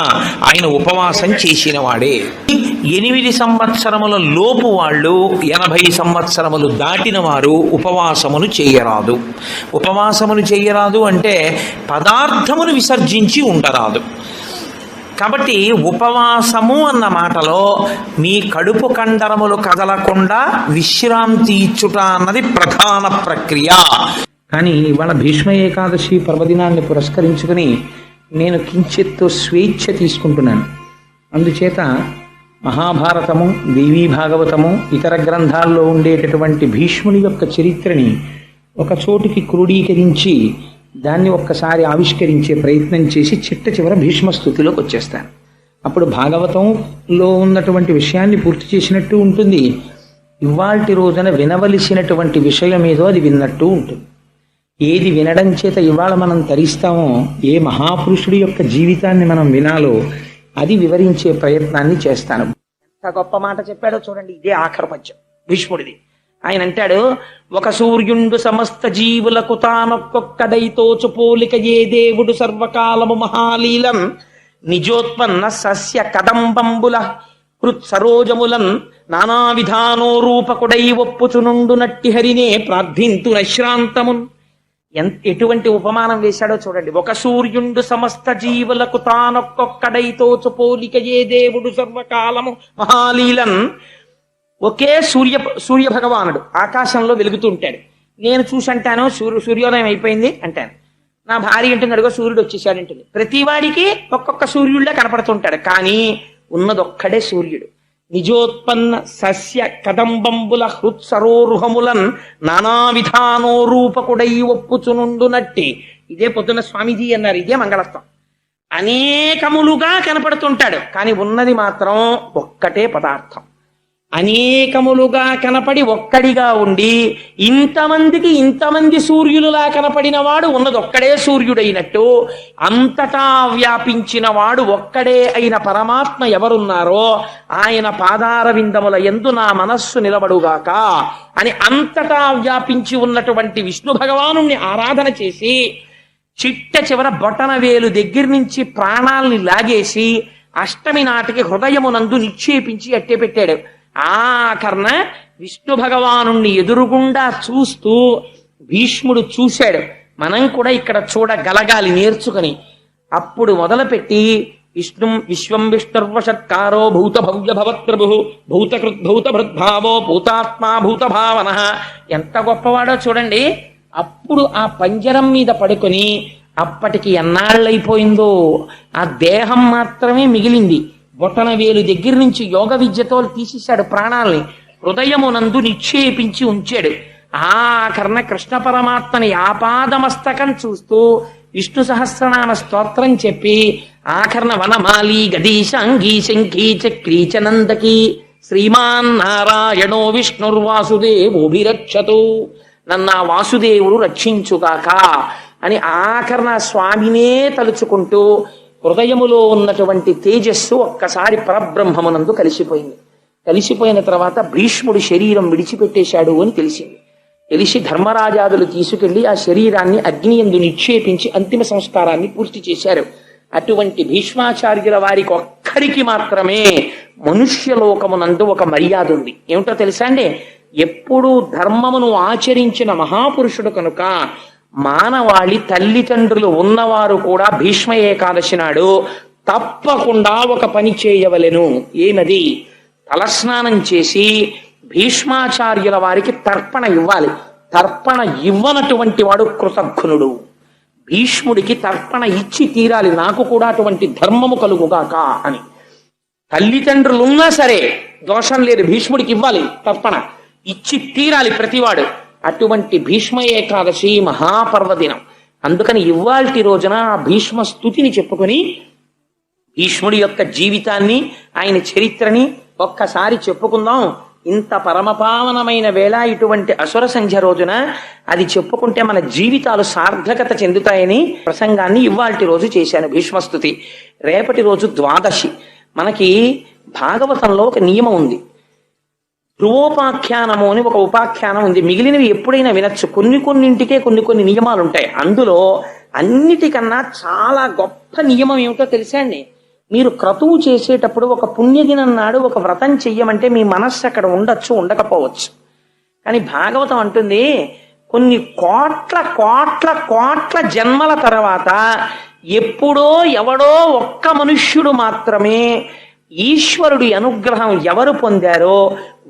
ఆయన ఉపవాసం చేసిన వాడే. 8 సంవత్సరముల లోపు వాళ్ళు 80 సంవత్సరములు దాటిన వారు ఉపవాసమును చేయరాదు. ఉపవాసమును చేయరాదు అంటే పదార్థమును విసర్జించి ఉండరాదు. కాబట్టి ఉపవాసము అన్న మాటలో మీ కడుపు కండరములు కదలకుండా విశ్రాంతి ఇచ్చుట అన్నది ప్రధాన ప్రక్రియ. కానీ ఇవాళ భీష్మ ఏకాదశి పర్వదినాన్ని పురస్కరించుకుని నేను కించిత్తు స్వేచ్ఛ తీసుకుంటున్నాను. అందుచేత మహాభారతము, దేవీ భాగవతము, ఇతర గ్రంథాల్లో ఉండేటటువంటి భీష్ముని యొక్క చరిత్రని ఒక చోటికి క్రోడీకరించి దాన్ని ఒక్కసారి ఆవిష్కరించే ప్రయత్నం చేసి చిట్ట చివర భీష్మస్తుతిలోకి వచ్చేస్తాను. అప్పుడు భాగవతంలో ఉన్నటువంటి విషయాన్ని పూర్తి చేసినట్టు ఉంటుంది, ఇవాల్టి రోజున వినవలసినటువంటి విషయం ఏదో అది విన్నట్టు ఉంటుంది. ఏది వినడం చేత ఇవాళ మనం తరిస్తామో, ఏ మహాపురుషుడి యొక్క జీవితాన్ని మనం వినాలో అది వివరించే ప్రయత్నాన్ని చేస్తాను. ఎంత గొప్ప మాట చెప్పాడో చూడండి. ఇదే ఆఖరి పద్యం భీష్ముడిది. ఆయన అంటాడు, ఒక సూర్యుండు సమస్త జీవులకు తానొక్కొక్కడైతోచు పోలిక ఏ దేవుడు సర్వకాలము మహాలీలం నిజోత్పన్న సస్య కదంబంబుల కృత్సరోజములన్ నానా విధానో రూపకుడై ఒప్పుచునుండు నట్టి హరినే ప్రార్థింతు నశ్రాంతమున్. ఎటువంటి ఉపమానం వేశాడో చూడండి. ఒక సూర్యుండు సమస్త జీవులకు తానొక్కొక్కడైతోచు పోలిక ఏ దేవుడు సర్వకాలము మహాలీలన్. ఒకే సూర్య భగవానుడు ఆకాశంలో వెలుగుతూ ఉంటాడు. నేను చూసంటాను సూర్యోదయం అయిపోయింది అంటాను. నా భార్య అంటుంది, అడుగో సూర్యుడు వచ్చేసాడంటుంది. ప్రతివాడికి ఒక్కొక్క సూర్యుడిలా కనపడుతుంటాడు, కానీ ఉన్నదొక్కడే సూర్యుడు. నిజోత్పన్న సస్య కదంబంబుల హృత్సరోరుహములన్ నానా విధానో రూపకుడై ఒప్పుచునుండు నట్టి. ఇదే పొద్దున్న స్వామీజీ అన్నారు, ఇదే మంగళత్వం. అనేకములుగా కనపడుతుంటాడు, కానీ ఉన్నది మాత్రం ఒక్కటే పదార్థం. అనేకములుగా కనపడి ఒక్కడిగా ఉండి ఇంతమందికి ఇంతమంది సూర్యులులా కనపడిన వాడు ఉన్నదొక్కడే సూర్యుడైనట్టు, అంతటా వ్యాపించిన వాడు ఒక్కడే అయిన పరమాత్మ ఎవరున్నారో ఆయన పాదార విందముల యందు నా మనస్సు నిలబడుగాక అని అంతటా వ్యాపించి ఉన్నటువంటి విష్ణు భగవానుణ్ణి ఆరాధన చేసి చిట్ట చివర బొటన వేలు దగ్గర నుంచి ప్రాణాల్ని లాగేసి అష్టమి నాటికి హృదయమునందు నిక్షేపించి అట్టే పెట్టాడు. ఆఖరణ విష్ణు భగవానుణ్ణి ఎదురుగుండా చూస్తూ భీష్ముడు చూశాడు. మనం కూడా ఇక్కడ చూడగలగాలి నేర్చుకుని. అప్పుడు మొదలుపెట్టి విశ్వం విష్ణుర్వషత్కారో భూత భవ్య భవత్ప్రభు భూత భృద్భావో భూతాత్మా భూత భావన. ఎంత గొప్పవాడో చూడండి. అప్పుడు ఆ పంజరం మీద పడుకొని అప్పటికి ఎన్నాళ్ళైపోయిందో ఆ దేహం మాత్రమే మిగిలింది. బొటన వేలు దగ్గర నుంచి యోగ విద్యతో తీసేశాడు ప్రాణాల్ని, హృదయమునందు నిక్షేపించి ఉంచాడు. ఆఖరణ కృష్ణ పరమాత్మని ఆపాదమస్తకం చూస్తూ విష్ణు సహస్రనామ స్తోత్రం చెప్పి ఆఖరణ వనమాలి గదీశాంగీ శంఖీ చక్రీ చనందకి శ్రీమాన్ నారాయణో విష్ణుర్వాసుదేవోభిరక్షతు. నన్నా వాసుదేవుడు రక్షించుగాక అని ఆఖరణ స్వామినే తలుచుకుంటూ హృదయములో ఉన్నటువంటి తేజస్సు ఒక్కసారి పరబ్రహ్మమునందు కలిసిపోయింది. కలిసిపోయిన తర్వాత భీష్ముడి శరీరం విడిచిపెట్టేశాడు అని తెలిసింది. తెలిసి ధర్మరాజాదులు తీసుకెళ్లి ఆ శరీరాన్ని అగ్ని యందు నిక్షేపించి అంతిమ సంస్కారాన్ని పూర్తి చేశారు. అటువంటి భీష్మాచార్యుల వారికి ఒక్కరికి మాత్రమే మనుష్యలోకమునందు ఒక మర్యాద ఉంది. ఏమిటో తెలుసా అండి? ఎప్పుడూ ధర్మమును ఆచరించిన మహాపురుషుడు కనుక మానవాళి తల్లిదండ్రులు ఉన్నవారు కూడా భీష్మ ఏకాదశి నాడు తప్పకుండా ఒక పని చేయవలెను. ఏమది? తలస్నానం చేసి భీష్మాచార్యుల వారికి తర్పణ ఇవ్వాలి. తర్పణ ఇవ్వనటువంటి వాడు కృతఘ్నుడు. భీష్ముడికి తర్పణ ఇచ్చి తీరాలి, నాకు కూడా అటువంటి ధర్మము కలుగుగాక అని. తల్లిదండ్రులున్నా సరే దోషం లేదు, భీష్ముడికి ఇవ్వాలి తర్పణ, ఇచ్చి తీరాలి ప్రతివాడు. అటువంటి భీష్మ ఏకాదశి మహాపర్వదినం. అందుకని ఇవాల్టి రోజున ఆ భీష్మ స్తుతిని చెప్పుకొని భీష్ముడి యొక్క జీవితాన్ని, ఆయన చరిత్రని ఒక్కసారి చెప్పుకుందాం. ఇంత పరమపావనమైన వేళ ఇటువంటి అసుర సంధ్య రోజున అది చెప్పుకుంటే మన జీవితాలు సార్థకత చెందుతాయని ప్రసంగాన్ని ఇవాల్టి రోజు చేశాను, భీష్మస్తుతి. రేపటి రోజు ద్వాదశి. మనకి భాగవతంలో ఒక నియమం ఉంది, ధ్రువోపాఖ్యానము అని ఒక ఉపాఖ్యానం ఉంది. మిగిలినవి ఎప్పుడైనా వినొచ్చు. కొన్నింటికే కొన్ని నియమాలు ఉంటాయి. అందులో అన్నిటికన్నా చాలా గొప్ప నియమం ఏమిటో తెలుసా అండి? మీరు క్రతువు చేసేటప్పుడు ఒక పుణ్యదినం నాడు ఒక వ్రతం చెయ్యమంటే మీ మనస్సు అక్కడ ఉండొచ్చు, ఉండకపోవచ్చు. కానీ భాగవతం అంటుంది కొన్ని కోట్ల కోట్ల కోట్ల జన్మల తర్వాత ఎప్పుడో ఎవడో ఒక్క మనుష్యుడు మాత్రమే ఈశ్వరుడి అనుగ్రహం ఎవరు పొందారో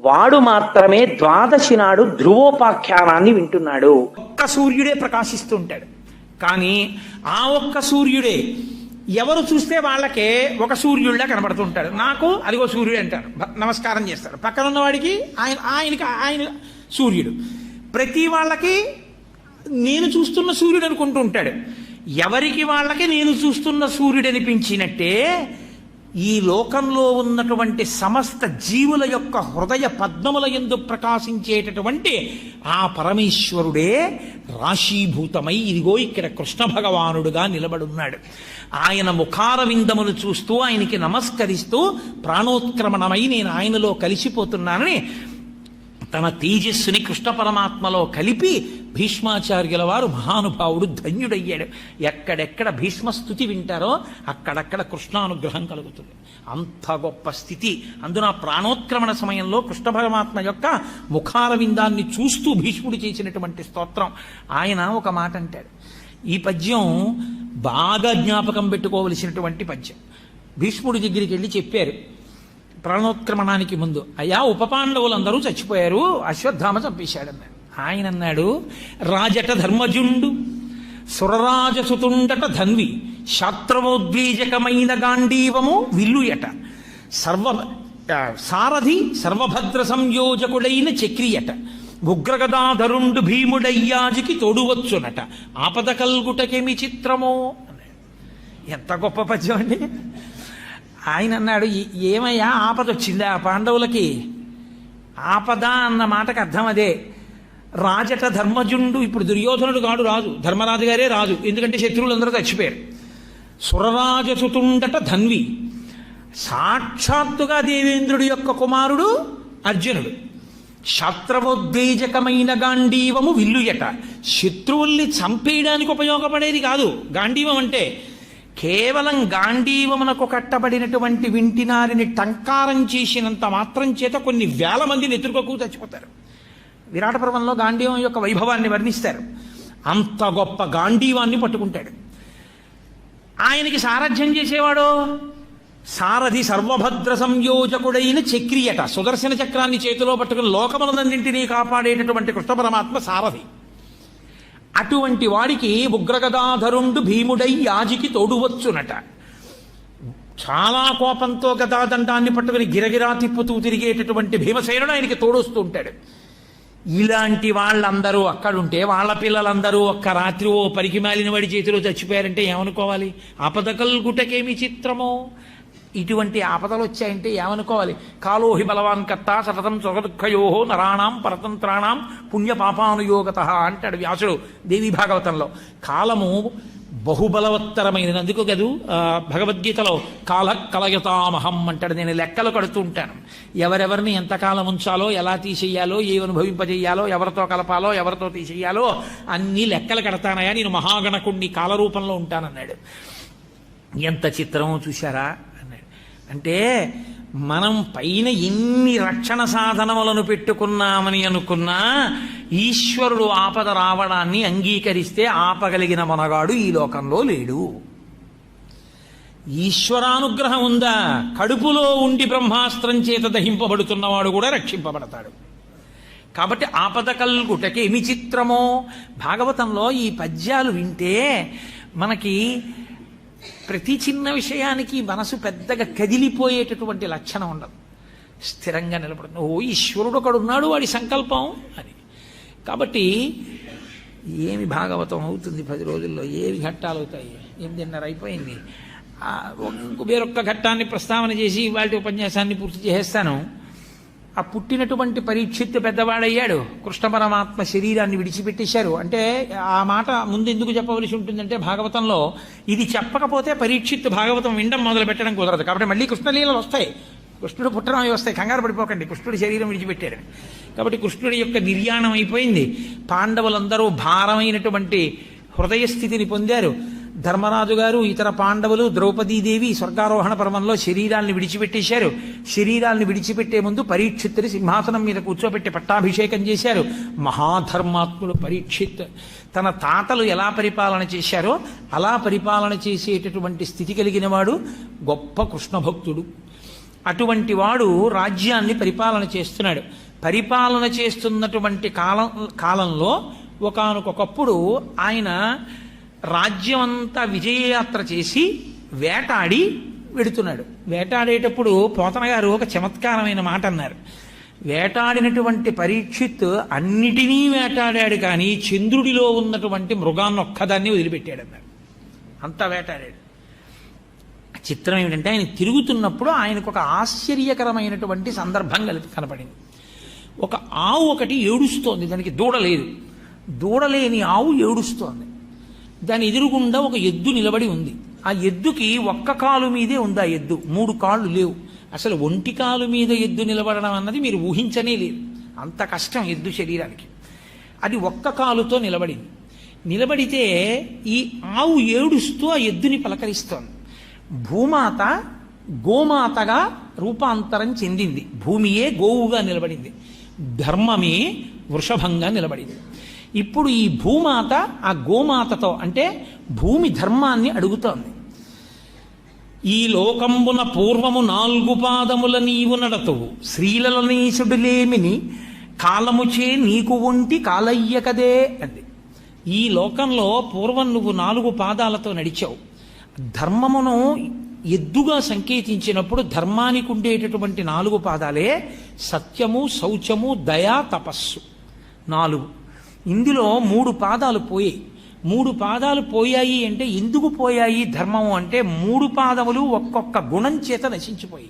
వాడు మాత్రమే ద్వాదశి నాడు ధ్రువోపాఖ్యానాన్ని వింటున్నాడు. ఒక్క సూర్యుడే ప్రకాశిస్తూ ఉంటాడు. కానీ ఆ ఒక్క సూర్యుడే ఎవరు చూస్తే వాళ్ళకే ఒక సూర్యుడిలా కనబడుతూ ఉంటాడు. నాకు అదిగో సూర్యుడు అంటారు, నమస్కారం చేస్తారు. పక్కన ఉన్నవాడికి ఆయన సూర్యుడు. ప్రతి వాళ్ళకి నేను చూస్తున్న సూర్యుడు అనుకుంటూ ఉంటాడు. ఎవరికి వాళ్ళకి నేను చూస్తున్న సూర్యుడు అనిపించినట్టే ఈ లోకంలో ఉన్నటువంటి సమస్త జీవుల యొక్క హృదయ పద్మముల యందు ప్రకాశించేటటువంటి ఆ పరమేశ్వరుడే రాశీభూతమై ఇదిగో ఇక్కడ కృష్ణ భగవానుడుగా నిలబడున్నాడు. ఆయన ముఖార విందమును చూస్తూ ఆయనకి నమస్కరిస్తూ ప్రాణోత్క్రమణమై నేను ఆయనలో కలిసిపోతున్నానని తన తేజస్సుని కృష్ణ పరమాత్మలో కలిపి భీష్మాచార్యుల వారు మహానుభావుడు ధన్యుడయ్యాడు. ఎక్కడెక్కడ భీష్మస్తుతి వింటారో అక్కడక్కడ కృష్ణానుగ్రహం కలుగుతుంది. అంత గొప్ప స్థితి. అందున ప్రాణోత్క్రమణ సమయంలో కృష్ణ పరమాత్మ యొక్క ముఖార విందాన్ని చూస్తూ భీష్ముడు చేసినటువంటి స్తోత్రం. ఆయన ఒక మాట అంటాడు, ఈ పద్యం బాగా జ్ఞాపకం పెట్టుకోవలసినటువంటి పద్యం. భీష్ముడి దగ్గరికి వెళ్ళి చెప్పారు ప్రాణోత్క్రమణానికి ముందు, అయ్యా ఉపపాండవులందరూ చచ్చిపోయారు, అశ్వత్థామ చంపేశాడన్నాడు. ఆయన అన్నాడు, రాజట ధర్మజుండు సురరాజసుతుండట ధన్వి శాస్త్రవోద్వేజకమైన గాంధీవము విల్లుయట సారథి సర్వభద్ర సంయోజకుడైన చక్రియట ఉగ్రగదాధరుండు భీముడయ్యాజికి తోడువచ్చునట ఆపద కల్గుటకేమి చిత్రమో. ఎంత గొప్ప పద్యం అండి. ఆయన అన్నాడు, ఏమయ్యా ఆపద వచ్చిందా పాండవులకి? ఆపద అన్న మాటకు అర్థం అదే. రాజట ధర్మజుండు, ఇప్పుడు దుర్యోధనుడు కాడు రాజు, ధర్మరాజు గారే రాజు, ఎందుకంటే శత్రువులందరూ చచ్చిపోయారు. సురరాజసుతుండట ధన్వి, సాక్షాత్తుగా దేవేంద్రుడి యొక్క కుమారుడు అర్జునుడు. శాస్త్రవోద్వేజకమైన గాంధీవము విల్లుయట, శత్రువుల్ని చంపేయడానికి ఉపయోగపడేది కాదు గాంధీవం అంటే. కేవలం గాంధీవమునకు కట్టబడినటువంటి వింటినారిని టంకారం చేసినంత మాత్రం చేత కొన్ని వేల మందిని ఎదుర్కోకు చచ్చిపోతారు. విరాట పర్వంలో గాంధీవం యొక్క వైభవాన్ని వర్ణిస్తారు. అంత గొప్ప గాంధీవాన్ని పట్టుకుంటాడు. ఆయనకి సారథ్యం చేసేవాడు సారథి సర్వభద్ర సంయోజకుడైన చక్రియట, సుదర్శన చక్రాన్ని చేతిలో పట్టుకుని లోకములన్నింటినీ కాపాడేటటువంటి కృష్ణ పరమాత్మ సారథి. అటువంటి వాడికి ఉగ్రగదాధరుండు భీముడై యాజికి తోడువచ్చునట. చాలా కోపంతో గదాదండాన్ని పట్టుకుని గిరగిరా తిప్పుతూ తిరిగేటటువంటి భీమసేనుడు ఆయనకి తోడొస్తూ ఉంటాడు. ఇలాంటి వాళ్ళందరూ అక్కడుంటే వాళ్ళ పిల్లలందరూ ఒక్క రాత్రి ఓ పరికిమాలిన వాడి చేతిలో చచ్చిపోయారంటే ఏమనుకోవాలి? ఆపదకల్ గుటకేమి చిత్రమో. ఇటువంటి ఆపదలు వచ్చాయంటే ఏమనుకోవాలి? కాలోహి బలవాన్ కర్త సతతం సుఖదుఃఖయో నరాణం పరతంత్రాణం పుణ్యపాపానుయోగత అంటాడు వ్యాసుడు దేవి భాగవతంలో. కాలము బహుబలవత్తరమైనది. అందుకు కదూ భగవద్గీతలో కాల కలయతామహం అంటాడు. నేను లెక్కలు కడుతూ ఉంటాను, ఎవరెవరిని ఎంతకాలం ఉంచాలో, ఎలా తీసేయాలో, ఏ అనుభవింపజేయాలో, ఎవరితో కలపాలో, ఎవరితో తీసేయాలో అన్ని లెక్కలు కడతానయా, నేను మహాగణకుణ్ణి కాలరూపంలో ఉంటానన్నాడు. ఎంత చిత్రమో చూశారా అన్నాడు. అంటే మనం పైన ఎన్ని రక్షణ సాధనములను పెట్టుకున్నామని అనుకున్నా ఈశ్వరుడు ఆపద రావడాన్ని అంగీకరిస్తే ఆపగలిగిన మనగాడు ఈ లోకంలో లేడు. ఈశ్వరానుగ్రహం ఉందా, కడుపులో ఉండి బ్రహ్మాస్త్రం చేత దహింపబడుతున్నవాడు కూడా రక్షింపబడతాడు. కాబట్టి ఆపద కల్గుటకేమి చిత్రమో. భాగవతంలో ఈ పద్యాలు వింటే మనకి ప్రతి చిన్న విషయానికి మనసు పెద్దగా కదిలిపోయేటటువంటి లక్షణం ఉండదు, స్థిరంగా నిలబడుతుంది. ఓ ఈశ్వరుడు ఒకడున్నాడు, వాడి సంకల్పం అని. కాబట్టి ఏమి భాగవతం అవుతుంది 10 రోజుల్లో, ఏమి ఘట్టాలు అవుతాయి. 8:30 అయిపోయింది. వేరొక్క ఘట్టాన్ని ప్రస్తావన చేసి వాటి ఉపన్యాసాన్ని పూర్తి చేసేస్తాను. ఆ పుట్టినటువంటి పరీక్షిత్తు పెద్దవాడయ్యాడు, కృష్ణ పరమాత్మ శరీరాన్ని విడిచిపెట్టేశారు. అంటే ఆ మాట ముందు ఎందుకు చెప్పవలసి ఉంటుందంటే, భాగవతంలో ఇది చెప్పకపోతే పరీక్షిత్తు భాగవతం వినడం మొదలు పెట్టడం కుదరదు. కాబట్టి మళ్ళీ కృష్ణలీలలు వస్తాయి, కృష్ణుడు పుట్టడం అవి వస్తాయి, కంగారు పడిపోకండి, కృష్ణుడి శరీరం విడిచిపెట్టారు. కాబట్టి కృష్ణుడి యొక్క నిర్యాణం అయిపోయింది. పాండవులందరూ భారమైనటువంటి హృదయస్థితిని పొందారు. ధర్మరాజు గారు, ఇతర పాండవులు, ద్రౌపదీదేవి స్వర్గారోహణ పర్వంలో శరీరాల్ని విడిచిపెట్టేశారు. శరీరాల్ని విడిచిపెట్టే ముందు పరీక్షిత్తుని సింహాసనం మీద కూర్చోబెట్టి పట్టాభిషేకం చేశారు. మహాధర్మాత్ముడు పరీక్షిత్ తన తాతలు ఎలా పరిపాలన చేశారో అలా పరిపాలన చేసేటటువంటి స్థితి కలిగిన వాడు గొప్ప కృష్ణ భక్తుడు. అటువంటి వాడు రాజ్యాన్ని పరిపాలన చేస్తున్నాడు. పరిపాలన చేస్తున్నటువంటి కాలంలో ఒకానొకప్పుడు ఆయన రాజ్యమంతా విజయయాత్ర చేసి వేటాడి వెడుతున్నాడు. వేటాడేటప్పుడు పోతన గారు ఒక చమత్కారమైన మాట అన్నారు. వేటాడినటువంటి పరీక్షిత్ అన్నిటినీ వేటాడాడు, కానీ చంద్రుడిలో ఉన్నటువంటి మృగాన్ని ఒక్కదాన్ని వదిలిపెట్టాడు అన్నారు. అంతా వేటాడాడు. చిత్రం ఏమిటంటే, ఆయన తిరుగుతున్నప్పుడు ఆయనకు ఒక ఆశ్చర్యకరమైనటువంటి సందర్భం కనపడింది. ఒక ఆవు ఒకటి ఏడుస్తోంది, దానికి దూడ లేదు. దూడలేని ఆవు ఏడుస్తోంది. దాని ఎదురుగుండా ఒక ఎద్దు నిలబడి ఉంది. ఆ ఎద్దుకి ఒక్క కాలు మీదే ఉంది. ఆ ఎద్దు 3 కాళ్ళు లేవు. అసలు ఒంటి కాలు మీద ఎద్దు నిలబడడం అన్నది మీరు ఊహించనే లేదు, అంత కష్టం ఎద్దు శరీరానికి. అది ఒక్క కాలుతో నిలబడింది. నిలబడితే ఈ ఆవు ఏడుస్తూ ఆ ఎద్దుని పలకరిస్తోంది. భూమాత గోమాతగా రూపాంతరం చెందింది. భూమియే గోవుగా నిలబడింది, ధర్మమే వృషభంగా నిలబడింది. ఇప్పుడు ఈ భూమాత ఆ గోమాతతో అంటే భూమి ధర్మాన్ని అడుగుతోంది. ఈ లోకంబున పూర్వము 4 పాదముల నీవు నడతువు, శ్రీలలనీశుడులేమిని కాలముచే నీకు ఒంటి కాలయ్యకదే అంది. ఈ లోకంలో పూర్వం నువ్వు 4 పాదాలతో నడిచావు. ధర్మమును ఎద్దుగా సంకేతించినప్పుడు ధర్మానికి ఉండేటటువంటి 4 పాదాలే సత్యము, శౌచము, దయ, తపస్సు 4. ఇందులో 3 పాదాలు పోయాయి. 3 పాదాలు పోయాయి అంటే ఎందుకు పోయాయి ధర్మము అంటే 3 పాదములు ఒక్కొక్క గుణం చేత నశించిపోయి.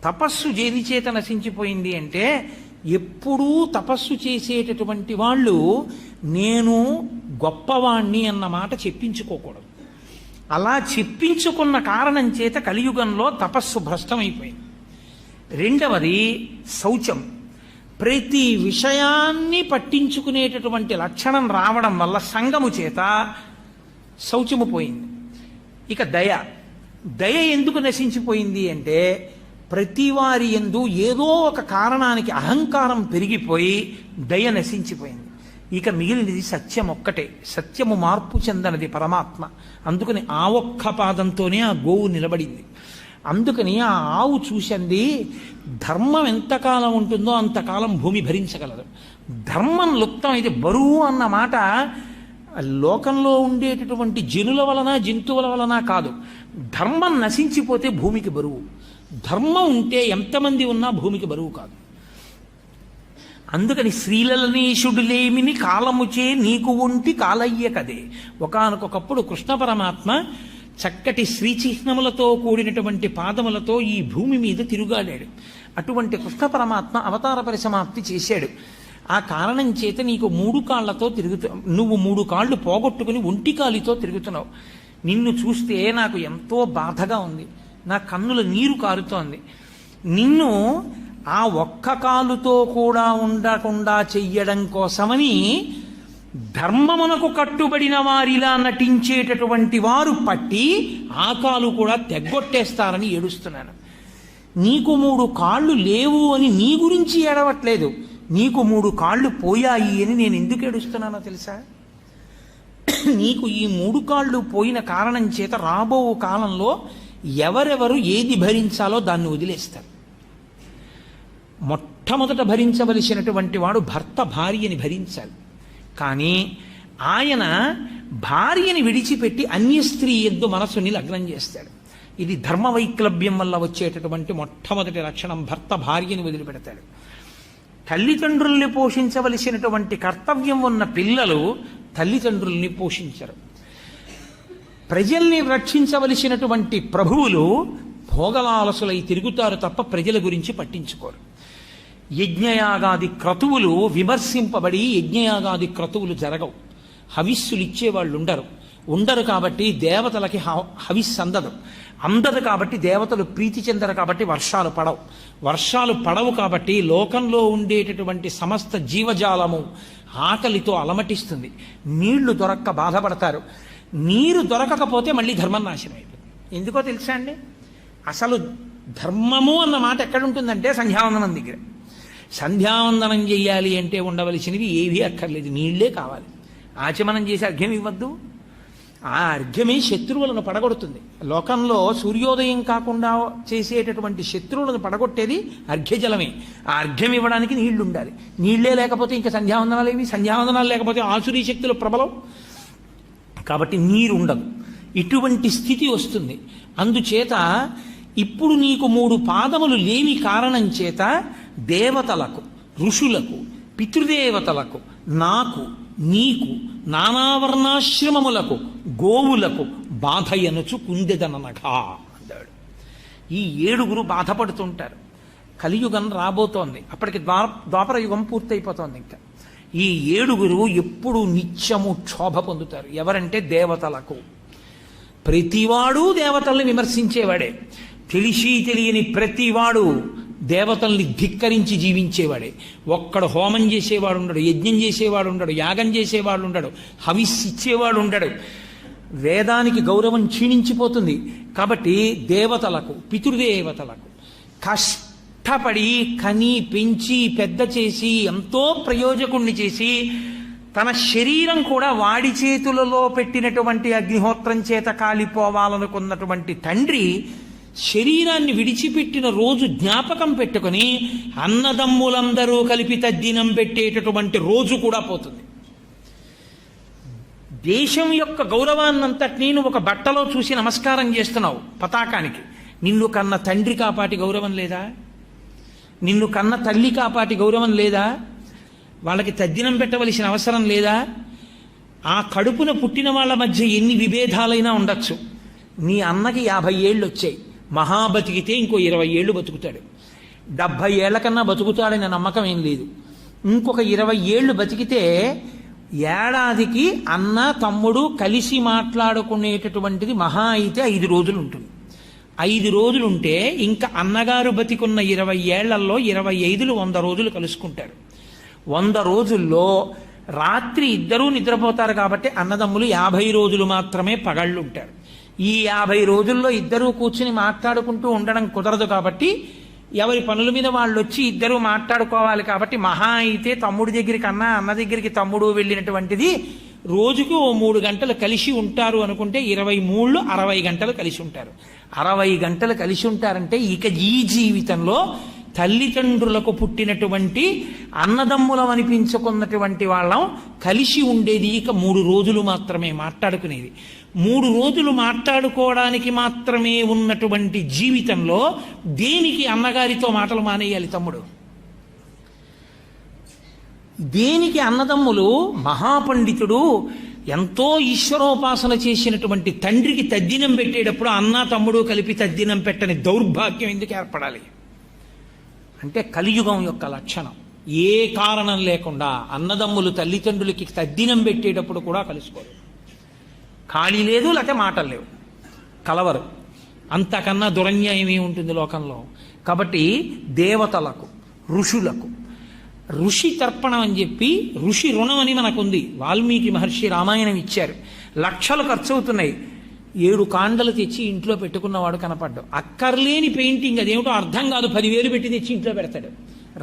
తపస్సు దేని చేత నశించిపోయింది అంటే, ఎప్పుడూ తపస్సు చేసేటటువంటి వాళ్ళు నేను గొప్పవాణ్ణి అన్న మాట చెప్పించుకోకూడదు. అలా చెప్పించుకున్న కారణం చేత కలియుగంలో తపస్సు భ్రష్టమైపోయింది. రెండవది శౌచం. ప్రతి విషయాన్ని పట్టించుకునేటటువంటి లక్షణం రావడం వల్ల సంగము చేత శౌచము పోయింది. ఇక దయ. దయ ఎందుకు నశించిపోయింది అంటే, ప్రతి వారి యందు ఏదో ఒక కారణానికి అహంకారం పెరిగిపోయి దయ నశించిపోయింది. ఇక మిగిలినది సత్యం ఒక్కటే. సత్యము మార్పు చెందనది పరమాత్మ. అందుకని ఆ ఒక్క పాదంతోనే ఆ గోవు నిలబడింది. అందుకని ఆ ఆవు చూసింది, ధర్మం ఎంతకాలం ఉంటుందో అంతకాలం భూమి భరించగలదు. ధర్మం లుప్తం అయితే బరువు అన్న మాట లోకంలో ఉండేటటువంటి జనుల వలన జంతువుల వలన కాదు. ధర్మం నశించిపోతే భూమికి బరువు. ధర్మం ఉంటే ఎంతమంది ఉన్నా భూమికి బరువు కాదు. అందుకని శ్రీలలనీశుడులేమిని కాలముచే నీకు ఒంటి కాలయ్య కదే. ఒకానొకప్పుడు కృష్ణ పరమాత్మ చక్కటి శ్రీచిహ్నములతో కూడినటువంటి పాదములతో ఈ భూమి మీద తిరుగాడాడు. అటువంటి కృష్ణ పరమాత్మ అవతార పరిసమాప్తి చేశాడు. ఆ కారణం చేత నీకు 3 కాళ్లతో నువ్వు 3 కాళ్ళు పోగొట్టుకుని ఒంటి కాలితో తిరుగుతున్నావు. నిన్ను చూస్తే నాకు ఎంతో బాధగా ఉంది, నా కన్నుల నీరు కారుతోంది. నిన్ను ఆ ఒక్క కాలుతో కూడా ఉండకుండా చెయ్యడం కోసమని ధర్మమునకు కట్టుబడిన వారిలా నటించేటటువంటి వారు పట్టి ఆ కాలు కూడా తెగ్గొట్టేస్తారని ఏడుస్తున్నాను. నీకు 3 కాళ్ళు లేవు అని నీ గురించి ఏడవట్లేదు, నీకు 3 కాళ్ళు పోయాయి అని నేను ఎందుకు ఏడుస్తున్నానో తెలుసా? నీకు ఈ 3 కాళ్ళు పోయిన కారణం చేత రాబో కాలంలో ఎవరెవరు ఏది భరించాలో దాన్ని వదిలేస్తారు. మొట్టమొదట భరించవలసినటువంటి వాడు భర్త భార్యని భరించాలి. కానీ ఆయన భార్యని విడిచిపెట్టి అన్య స్త్రీ యందు మనసుని లగ్నం చేస్తాడు. ఇది ధర్మ వైక్లభ్యం వల్ల వచ్చేటటువంటి మొట్టమొదటి లక్షణం. భర్త భార్యని వదిలిపెడతాడు. తల్లిదండ్రుల్ని పోషించవలసినటువంటి కర్తవ్యం ఉన్న పిల్లలు తల్లిదండ్రుల్ని పోషించరు. ప్రజల్ని రక్షించవలసినటువంటి ప్రభువులు భోగలాలసులై తిరుగుతారు తప్ప ప్రజల గురించి పట్టించుకోరు. యజ్ఞయాగాది క్రతువులు విమర్శింపబడి యజ్ఞయాగాది క్రతువులు జరగవు. హవిస్సులు ఇచ్చేవాళ్ళు ఉండరు కాబట్టి దేవతలకి హవిస్సు అందదు కాబట్టి దేవతలు ప్రీతి చెందరు కాబట్టి వర్షాలు పడవు కాబట్టి లోకంలో ఉండేటటువంటి సమస్త జీవజాలము ఆకలితో అలమటిస్తుంది. నీళ్లు దొరక్క బాధపడతారు. నీరు దొరకకపోతే మళ్ళీ ధర్మం నాశనం అయిపోతుంది. ఎందుకో తెలుసా అండి? అసలు ధర్మము అన్న మాట ఎక్కడుంటుందంటే సంధ్యావందనం దగ్గర. సంధ్యావందనం చెయ్యాలి అంటే ఉండవలసినవి ఏవీ అక్కర్లేదు, నీళ్లే కావాలి. ఆచమనం చేసి అర్ఘ్యం ఇవ్వద్దు. ఆ అర్ఘ్యమే శత్రువులను పడగొడుతుంది. లోకంలో సూర్యోదయం కాకుండా చేసేటటువంటి శత్రువులను పడగొట్టేది అర్ఘ్యజలమే. ఆ అర్ఘ్యం ఇవ్వడానికి నీళ్లు ఉండాలి. నీళ్లే లేకపోతే ఇంకా సంధ్యావందనాలు ఏవి? సంధ్యావందనాలు లేకపోతే ఆసురీ శక్తులు ప్రబలం కాబట్టి నీరు ఉండదు. ఇటువంటి స్థితి వస్తుంది. అందుచేత ఇప్పుడు నీకు 3 పాదములు లేని కారణం చేత దేవతలకు, ఋషులకు, పితృదేవతలకు, నాకు, నీకు, నానావర్ణాశ్రమములకు, గోవులకు బాధయనుచు కుందెదననగా అన్నాడు. ఈ 7 బాధపడుతుంటారు. కలియుగం రాబోతోంది. అప్పటికి ద్వాపర యుగం పూర్తయిపోతోంది. ఇంకా ఈ 7 ఎప్పుడు నిత్యము క్షోభ పొందుతారు. ఎవరంటే దేవతలకు. ప్రతివాడు దేవతల్ని విమర్శించేవాడే. తెలిసి తెలియని ప్రతివాడు దేవతల్ని ధిక్కరించి జీవించేవాడే. ఒక్కడు హోమం చేసేవాడు ఉండడు, యజ్ఞం చేసేవాడు ఉండడు, యాగం చేసేవాడు ఉండడు, హవిస్సు ఇచ్చేవాడు ఉండడు. వేదానికి గౌరవం క్షీణించిపోతుంది. కాబట్టి దేవతలకు, పితృదేవతలకు కష్టపడి కని పెంచి పెద్ద చేసి ఎంతో ప్రయోజకుణ్ణి చేసి తన శరీరం కూడా వాడి చేతులలో పెట్టినటువంటి అగ్నిహోత్రం చేత కాలిపోవాలనుకున్నటువంటి తండ్రి శరీరాన్ని విడిచిపెట్టిన రోజు జ్ఞాపకం పెట్టుకుని అన్నదమ్ములందరూ కలిపి తద్దినం పెట్టేటటువంటి రోజు కూడా పోతుంది. దేశం యొక్క గౌరవాన్నంతటి నేను ఒక బట్టలో చూసి నమస్కారం చేస్తున్నావు పతాకానికి. నిన్ను కన్న తండ్రి కాపాటి గౌరవం లేదా? నిన్ను కన్న తల్లి కాపాటి గౌరవం లేదా? వాళ్ళకి తద్దినం పెట్టవలసిన అవసరం లేదా? ఆ కడుపున పుట్టిన వాళ్ళ మధ్య ఎన్ని విభేదాలైనా ఉండొచ్చు. నీ అన్నకి 50 ఏళ్ళు వచ్చాయి, మహా బతికితే ఇంకో 20 ఏళ్ళు బతుకుతాడు. 70 ఏళ్ల కన్నా బతుకుతాడనే నమ్మకం ఏం లేదు. ఇంకొక 20 ఏళ్ళు బతికితే ఏడాదికి అన్న తమ్ముడు కలిసి మాట్లాడుకునేటటువంటిది మహా అయితే 5 రోజులు ఉంటుంది. 5 రోజులుంటే ఇంకా అన్నగారు బతికున్న 20 ఏళ్లలో 25లు 100 రోజులు కలుసుకుంటారు. 100 రోజుల్లో రాత్రి ఇద్దరూ నిద్రపోతారు కాబట్టి అన్నదమ్ములు 50 రోజులు మాత్రమే పగళ్ళు ఉంటారు. ఈ 50 రోజుల్లో ఇద్దరూ కూర్చుని మాట్లాడుకుంటూ ఉండడం కుదరదు కాబట్టి ఎవరి పనుల మీద వాళ్ళు వచ్చి ఇద్దరూ మాట్లాడుకోవాలి కాబట్టి మహా అయితే తమ్ముడి దగ్గరికి అన్న దగ్గరికి తమ్ముడు వెళ్ళినటువంటిది రోజుకు 3 గంటలు కలిసి ఉంటారు అనుకుంటే 23 60 గంటలు కలిసి ఉంటారు. 60 గంటలు కలిసి ఉంటారంటే ఇక ఈ జీవితంలో తల్లిదండ్రులకు పుట్టినటువంటి అన్నదమ్ములం అనిపించుకున్నటువంటి వాళ్ళం కలిసి ఉండేది ఇక 3 రోజులు మాత్రమే మాట్లాడుకునేది. 3 రోజులు మాట్లాడుకోవడానికి మాత్రమే ఉన్నటువంటి జీవితంలో దేనికి అన్నగారితో మాటలు మానేయాలి తమ్ముడు? దేనికి అన్నదమ్ములు? మహాపండితుడు ఎంతో ఈశ్వరోపాసన చేసినటువంటి తండ్రికి తద్దినం పెట్టేటప్పుడు అన్న తమ్ముడు కలిపి తద్దినం పెట్టని దౌర్భాగ్యం ఎందుకు ఏర్పడాలి? అంటే కలియుగం యొక్క లక్షణం. ఏ కారణం లేకుండా అన్నదమ్ములు తల్లిదండ్రులకి తద్దినం పెట్టేటప్పుడు కూడా కలుసుకోరు. ఖాళీ లేదు, లేకపోతే మాటలు లేవు, కలవరు. అంతకన్నా దురన్యాయం ఏముంటుంది లోకంలో? కాబట్టి దేవతలకు, ఋషులకు, ఋషి తర్పణం అని చెప్పి ఋషి రుణం అని మనకుంది. వాల్మీకి మహర్షి రామాయణం ఇచ్చారు, లక్షలు ఖర్చు అవుతున్నాయి. 7 కాండలు తెచ్చి ఇంట్లో పెట్టుకున్నవాడు కనపడ్డాడు. అక్కర్లేని పెయింటింగ్, అదేమిటో అర్థం కాదు, 10,000 పెట్టి తెచ్చి ఇంట్లో పెడతాడు.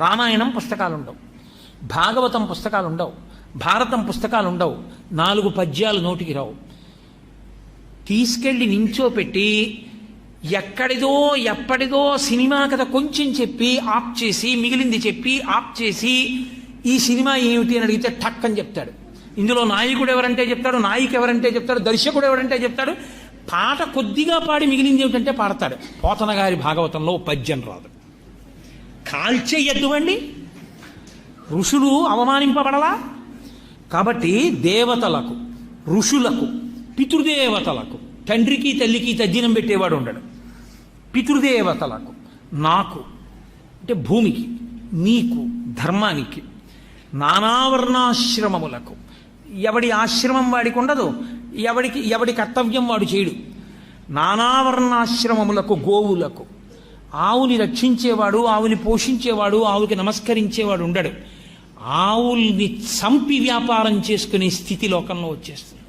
రామాయణం పుస్తకాలు ఉండవు, భాగవతం పుస్తకాలు ఉండవు, భారతం పుస్తకాలు ఉండవు, 4 పద్యాలు నోటికి రావు. తీసుకెళ్లి నించోపెట్టి ఎక్కడిదో ఎప్పటిదో సినిమా కథ కొంచెం చెప్పి ఆప్ చేసి, మిగిలింది చెప్పి ఆప్ చేసి, ఈ సినిమా ఏమిటి అని అడిగితే ఠక్ అని చెప్తాడు. ఇందులో నాయకుడు ఎవరంటే చెప్తాడు, నాయిక ఎవరంటే చెప్తాడు, దర్శకుడు ఎవరంటే చెప్తాడు. పాట కొద్దిగా పాడి మిగిలింది ఏమిటంటే పాడతాడు. పోతన గారి భాగవతంలో పద్యం రాదు. కాల్చేయద్దువండి, ఋషులు అవమానింపబడలా? కాబట్టి దేవతలకు, ఋషులకు, పితృదేవతలకు, తండ్రికి తల్లికి తద్దినం పెట్టేవాడు ఉండడు. పితృదేవతలకు, నాకు అంటే భూమికి, నీకు, ధర్మానికి, నానావర్ణాశ్రమములకు, ఎవడి ఆశ్రమం వాడికి ఉండదు, ఎవడి కర్తవ్యం వాడు చేయడు. నానావర్ణాశ్రమములకు, గోవులకు, ఆవుని రక్షించేవాడు, ఆవుని పోషించేవాడు, ఆవుకి నమస్కరించేవాడు ఉండడు. ఆవుల్ని చంపి వ్యాపారం చేసుకునే స్థితి లోకంలో వచ్చేస్తుంది.